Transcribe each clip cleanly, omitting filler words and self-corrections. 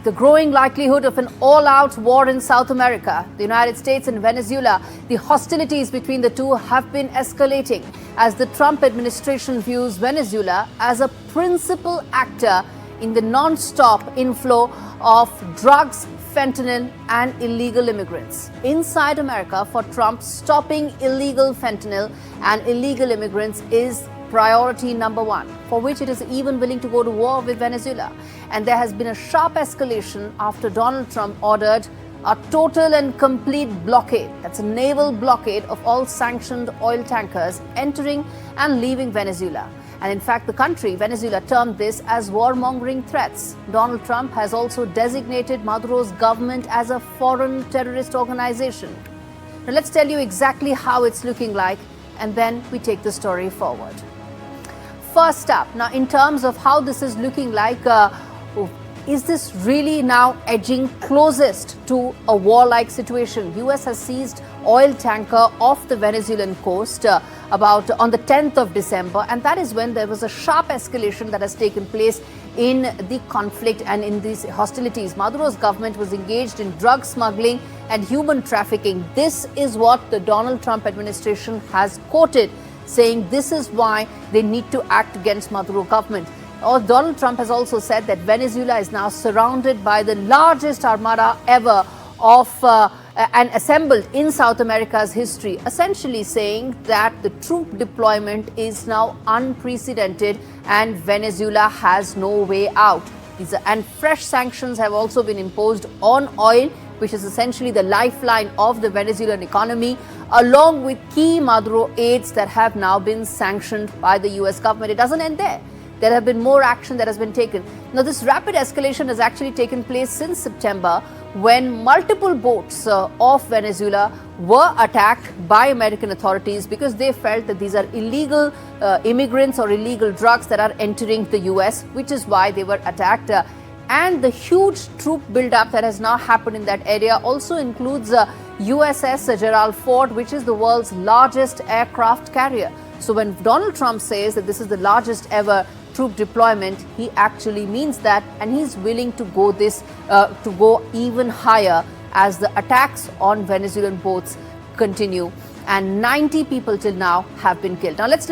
The growing likelihood of an all-out war in South America, the United States and Venezuela, the hostilities between the two have been escalating as the Trump administration views Venezuela as a principal actor in the non-stop inflow of drugs, fentanyl and illegal immigrants. Inside America, for Trump, stopping illegal fentanyl and illegal immigrants is priority number one, for which it is even willing to go to war with Venezuela. And there has been a sharp escalation after Donald Trump ordered a total and complete blockade, that's a naval blockade of all sanctioned oil tankers entering and leaving Venezuela. And in fact, the country, Venezuela, termed this as warmongering threats. Donald Trump has also designated Maduro's government as a foreign terrorist organization. Now let's tell you exactly how it's looking like, and then we take the story forward. First up, now in terms of how this is looking like, is this really now edging closest to a war-like situation? US has seized oil tanker off the Venezuelan coast about on the 10th of December, and that is when there was a sharp escalation that has taken place in the conflict and in these hostilities. Maduro's government was engaged in drug smuggling and human trafficking. This is what the Donald Trump administration has quoted, saying this is why they need to act against Maduro government. Donald Trump has also said that Venezuela is now surrounded by the largest armada ever and assembled in South America's history, essentially saying that the troop deployment is now unprecedented and Venezuela has no way out. And fresh sanctions have also been imposed on oil, which is essentially the lifeline of the Venezuelan economy, along with key Maduro aids that have now been sanctioned by the US government. It doesn't end there. There have been more action that has been taken. Now, this rapid escalation has actually taken place since September, when multiple boats off Venezuela were attacked by American authorities because they felt that these are illegal immigrants or illegal drugs that are entering the US, which is why they were attacked. And the huge troop buildup that has now happened in that area also includes USS Gerald Ford, which is the world's largest aircraft carrier. So when Donald Trump says that this is the largest ever troop deployment, he actually means that, and he's willing to go even higher as the attacks on Venezuelan boats continue. And 90 people till now have been killed. Now let's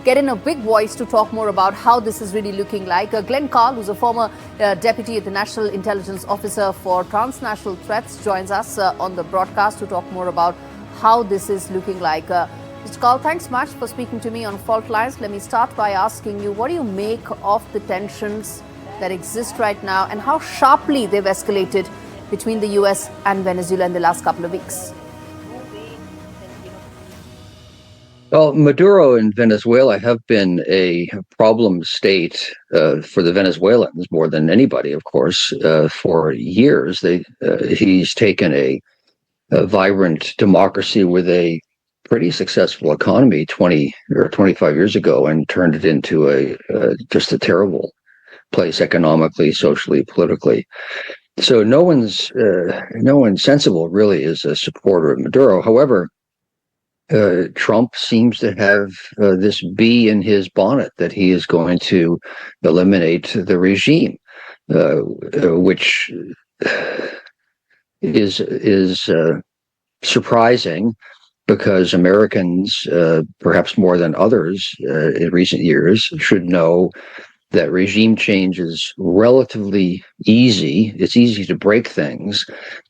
get in a big voice to talk more about how this is really looking like. Glenn Carle, who's a former deputy at the National Intelligence Officer for Transnational Threats, joins us on the broadcast to talk more about how this is looking like. Mr. Carle, thanks much for speaking to me on Faultlines. Let me start by asking you, what do you make of the tensions that exist right now and how sharply they've escalated between the US and Venezuela in the last couple of weeks? Well, Maduro and Venezuela have been a problem state for the Venezuelans more than anybody, of course, for years. He's taken a vibrant democracy with a pretty successful economy 20 or 25 years ago and turned it into just a terrible place economically, socially, politically. So no one sensible really is a supporter of Maduro. However, Trump seems to have this bee in his bonnet that he is going to eliminate the regime, which is surprising, because Americans, perhaps more than others in recent years, should know that regime change is relatively easy. It's easy to break things,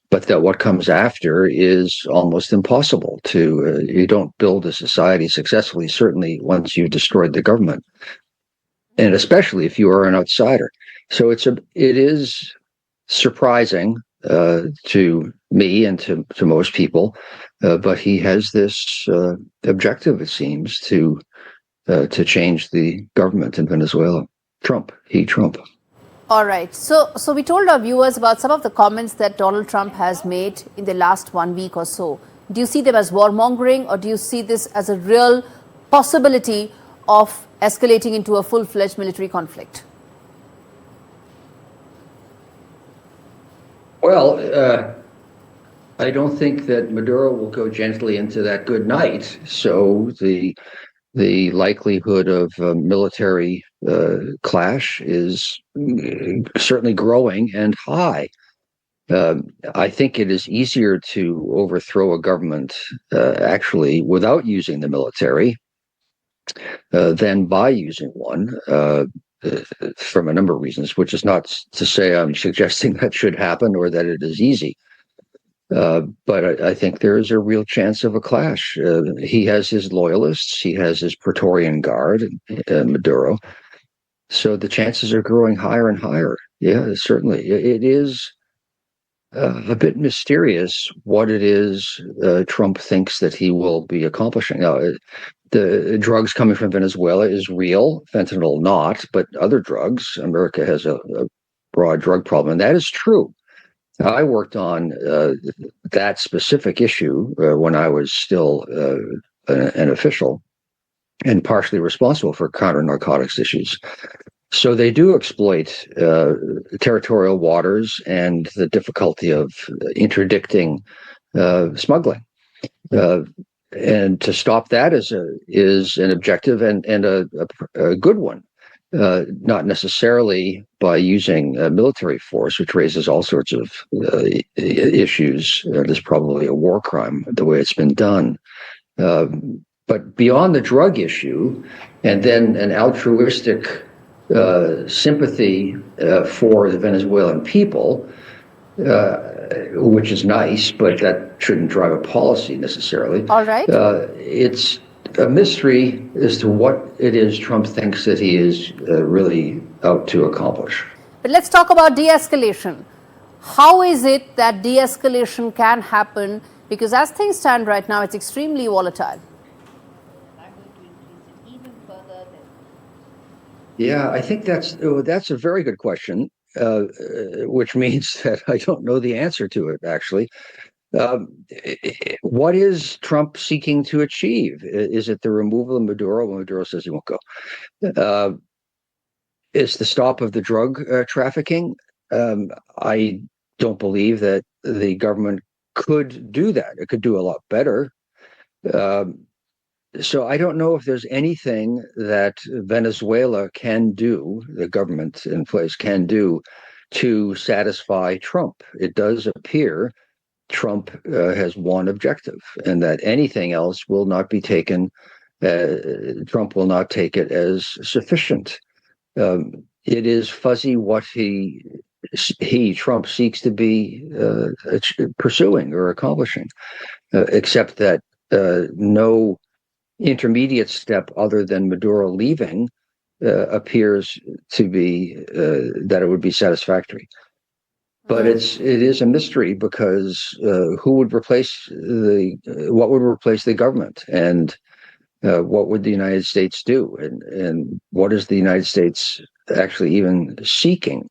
but that what comes after is almost impossible to. You don't build a society successfully, certainly once you've destroyed the government, and especially if you are an outsider. So it is surprising to me and to most people, but he has this objective, it seems, to change the government in Venezuela. Trump. All right. So we told our viewers about some of the comments that Donald Trump has made in the last 1 week or so. Do you see them as warmongering, or do you see this as a real possibility of escalating into a full-fledged military conflict? Well, I don't think that Maduro will go gently into that good night. So the the likelihood of military clash is certainly growing and high. I think it is easier to overthrow a government actually without using the military than by using one. From a number of reasons, which is not to say I'm suggesting that should happen or that it is easy. But I think there is a real chance of a clash. He has his loyalists, he has his Praetorian Guard, Maduro. So the chances are growing higher and higher. Yeah, certainly. It is a bit mysterious what it is Trump thinks that he will be accomplishing. Now, the drugs coming from Venezuela is real, fentanyl not, but other drugs. America has a broad drug problem, and that is true. I worked on that specific issue when I was still an official and partially responsible for counter-narcotics issues. So they do exploit territorial waters and the difficulty of interdicting smuggling. And to stop that is an objective and a good one. Not necessarily by using military force, which raises all sorts of issues. There's probably a war crime the way it's been done. But beyond the drug issue, and then an altruistic sympathy for the Venezuelan people, which is nice, but that shouldn't drive a policy necessarily. All right. It's a mystery as to what it is Trump thinks that he is really out to accomplish. But let's talk about de-escalation. How is it that de-escalation can happen? Because as things stand right now, it's extremely volatile. Yeah, I think that's a very good question, which means that I don't know the answer to it, actually. What is Trump seeking to achieve? Is it the removal of Maduro? Well, Maduro says he won't go. Is the stop of the drug trafficking? I don't believe that the government could do that. It could do a lot better. So I don't know if there's anything that Venezuela can do, the government in place can do, to satisfy Trump. It does appear Trump has one objective, and that anything else will not be taken. Trump will not take it as sufficient. It is fuzzy what Trump seeks to be pursuing or accomplishing, except that no intermediate step other than Maduro leaving appears to be that it would be satisfactory. But it is a mystery because what would replace the government, and what would the United States do, and what is the United States actually even seeking?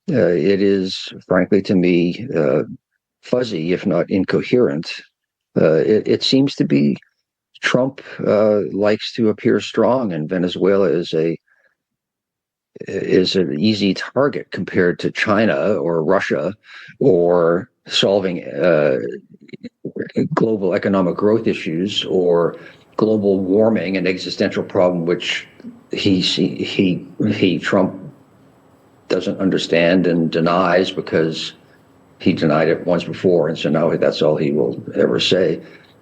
It is, frankly, to me, fuzzy, if not incoherent. It seems to be Trump likes to appear strong, and Venezuela is an easy target compared to China or Russia, or solving global economic growth issues or global warming, an existential problem which Trump doesn't understand and denies because he denied it once before, and so now that's all he will ever say.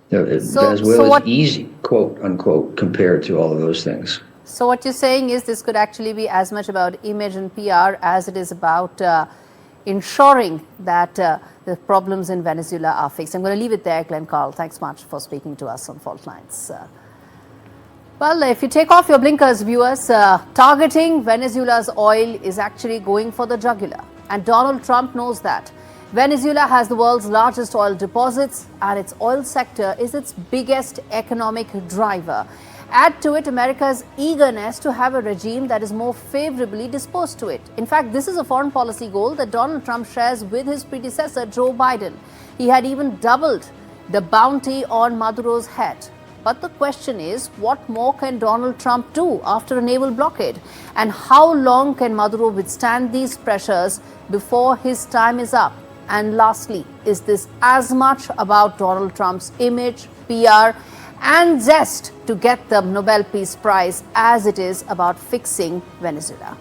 Venezuela is easy, quote unquote, compared to all of those things. So what you're saying is this could actually be as much about image and PR as it is about ensuring that the problems in Venezuela are fixed. I'm going to leave it there, Glenn Carle. Thanks much for speaking to us on Faultlines. Well, if you take off your blinkers, viewers, targeting Venezuela's oil is actually going for the jugular. And Donald Trump knows that. Venezuela has the world's largest oil deposits, and its oil sector is its biggest economic driver. Add to it America's eagerness to have a regime that is more favorably disposed to it. In fact, this is a foreign policy goal that Donald Trump shares with his predecessor, Joe Biden. He had even doubled the bounty on Maduro's head. But the question is, what more can Donald Trump do after a naval blockade? And how long can Maduro withstand these pressures before his time is up? And lastly, is this as much about Donald Trump's image, PR, and zest to get the Nobel Peace Prize as it is about fixing Venezuela.